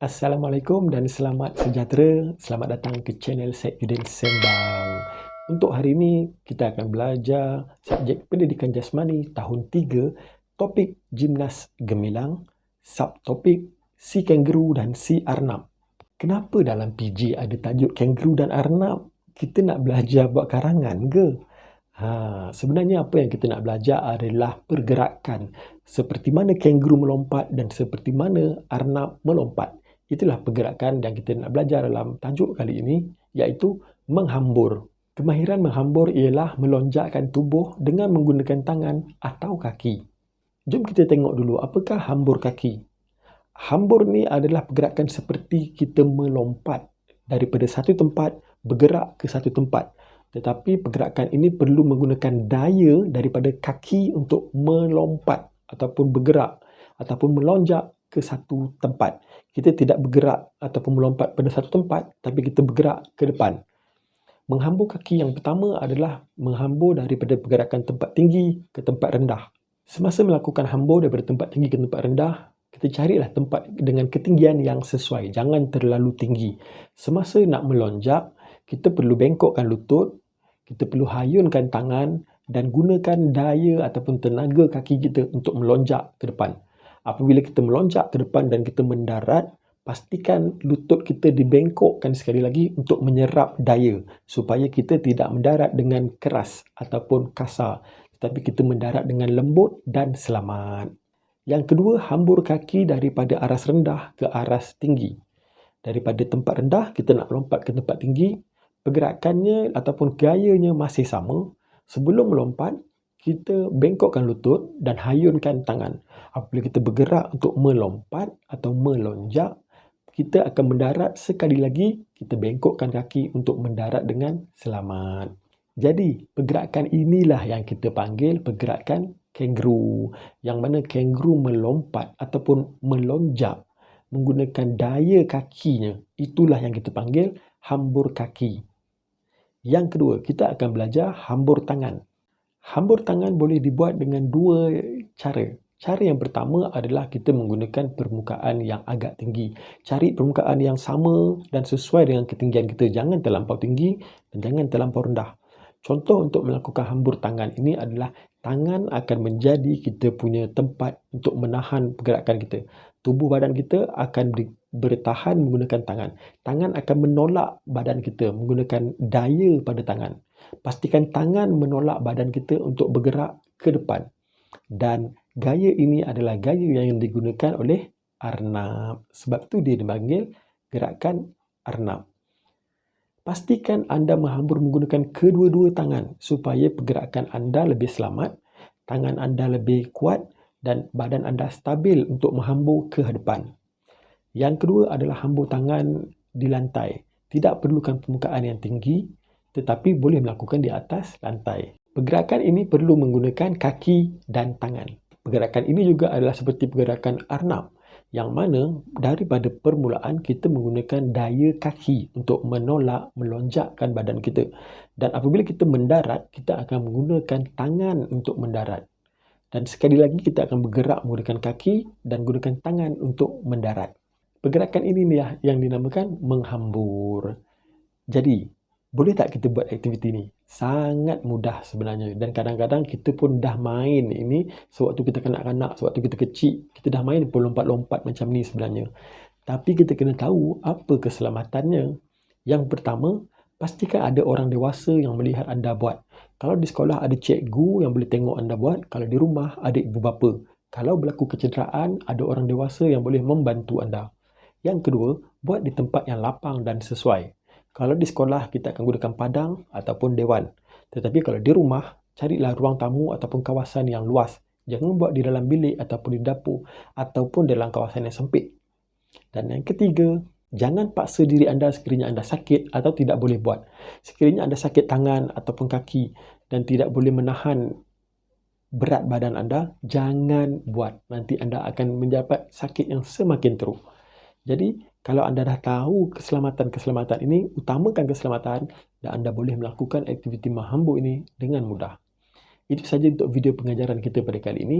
Assalamualaikum dan selamat sejahtera. Selamat datang ke channel Saifuddin Sembang. Untuk hari ini, kita akan belajar subjek pendidikan jasmani tahun 3, topik gimnas gemilang, subtopik si kanguru dan si arnab. Kenapa dalam PJ ada tajuk kanguru dan arnab? Kita nak belajar buat karangan ke? Sebenarnya apa yang kita nak belajar adalah pergerakan. Seperti mana kanguru melompat dan seperti mana arnab melompat. Itulah pergerakan yang kita nak belajar dalam tajuk kali ini, iaitu menghambur. Kemahiran menghambur ialah melonjakkan tubuh dengan menggunakan tangan atau kaki. Jom kita tengok dulu apakah hambur kaki. Hambur ni adalah pergerakan seperti kita melompat daripada satu tempat bergerak ke satu tempat. Tetapi pergerakan ini perlu menggunakan daya daripada kaki untuk melompat ataupun bergerak ataupun melonjak ke satu tempat. Kita tidak bergerak ataupun melompat pada satu tempat, tapi kita bergerak ke depan. Menghambur kaki yang pertama adalah menghambur daripada pergerakan tempat tinggi ke tempat rendah. Semasa melakukan hambur daripada tempat tinggi ke tempat rendah, kita carilah tempat dengan ketinggian yang sesuai. Jangan terlalu tinggi. Semasa nak melonjak, kita perlu bengkokkan lutut, kita perlu hayunkan tangan dan gunakan daya ataupun tenaga kaki kita untuk melonjak ke depan. Apabila kita melonjak ke depan dan kita mendarat, pastikan lutut kita dibengkokkan sekali lagi untuk menyerap daya supaya kita tidak mendarat dengan keras ataupun kasar, tetapi kita mendarat dengan lembut dan selamat. Yang kedua, hambur kaki daripada aras rendah ke aras tinggi. Daripada tempat rendah, kita nak melompat ke tempat tinggi. Pergerakannya ataupun gayanya masih sama. Sebelum melompat, kita bengkokkan lutut dan hayunkan tangan. Apabila kita bergerak untuk melompat atau melonjak, kita akan mendarat sekali lagi, kita bengkokkan kaki untuk mendarat dengan selamat. Jadi, pergerakan inilah yang kita panggil pergerakan kanguru. Yang mana kanguru melompat ataupun melonjak menggunakan daya kakinya. Itulah yang kita panggil hambur kaki. Yang kedua, kita akan belajar hambur tangan. Hambur tangan boleh dibuat dengan dua cara. Cara yang pertama adalah kita menggunakan permukaan yang agak tinggi. Cari permukaan yang sama dan sesuai dengan ketinggian kita. Jangan terlampau tinggi dan jangan terlampau rendah. Contoh untuk melakukan hambur tangan ini adalah tangan akan menjadi kita punya tempat untuk menahan pergerakan kita. Tubuh badan kita akan bertahan menggunakan tangan. Tangan akan menolak badan kita menggunakan daya pada tangan. Pastikan tangan menolak badan kita untuk bergerak ke depan. Dan gaya ini adalah gaya yang digunakan oleh arnab. Sebab itu dia dipanggil gerakan arnab. Pastikan anda menghambur menggunakan kedua-dua tangan supaya pergerakan anda lebih selamat, tangan anda lebih kuat dan badan anda stabil untuk menghambur ke depan. Yang kedua adalah hambur tangan di lantai. Tidak perlukan permukaan yang tinggi, tetapi boleh melakukan di atas lantai. Pergerakan ini perlu menggunakan kaki dan tangan. Pergerakan ini juga adalah seperti pergerakan arnab, yang mana daripada permulaan kita menggunakan daya kaki untuk menolak, melonjakkan badan kita. Dan apabila kita mendarat, kita akan menggunakan tangan untuk mendarat. Dan sekali lagi kita akan bergerak menggunakan kaki dan gunakan tangan untuk mendarat. Pergerakan ini yang dinamakan menghambur. Jadi, boleh tak kita buat aktiviti ni? Sangat mudah sebenarnya. Dan kadang-kadang kita pun dah main ini sewaktu kita kanak-kanak, sewaktu kita kecil. Kita dah main pun lompat-lompat macam ni sebenarnya. Tapi kita kena tahu apa keselamatannya. Yang pertama, pastikan ada orang dewasa yang melihat anda buat. Kalau di sekolah ada cikgu yang boleh tengok anda buat. Kalau di rumah ada ibu bapa. Kalau berlaku kecederaan, ada orang dewasa yang boleh membantu anda. Yang kedua, buat di tempat yang lapang dan sesuai. Kalau di sekolah, kita akan gunakan padang ataupun dewan. Tetapi kalau di rumah, carilah ruang tamu ataupun kawasan yang luas. Jangan buat di dalam bilik ataupun di dapur ataupun dalam kawasan yang sempit. Dan yang ketiga, jangan paksa diri anda sekiranya anda sakit atau tidak boleh buat. Sekiranya anda sakit tangan ataupun kaki dan tidak boleh menahan berat badan anda, jangan buat. Nanti anda akan mendapat sakit yang semakin teruk. Jadi, kalau anda dah tahu keselamatan-keselamatan ini, utamakan keselamatan dan anda boleh melakukan aktiviti menghambur ini dengan mudah. Itu saja untuk video pengajaran kita pada kali ini.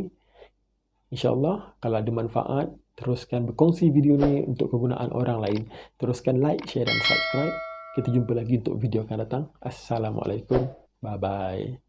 InsyaAllah, kalau ada manfaat, teruskan berkongsi video ini untuk kegunaan orang lain. Teruskan like, share, dan subscribe. Kita jumpa lagi untuk video akan datang. Assalamualaikum. Bye-bye.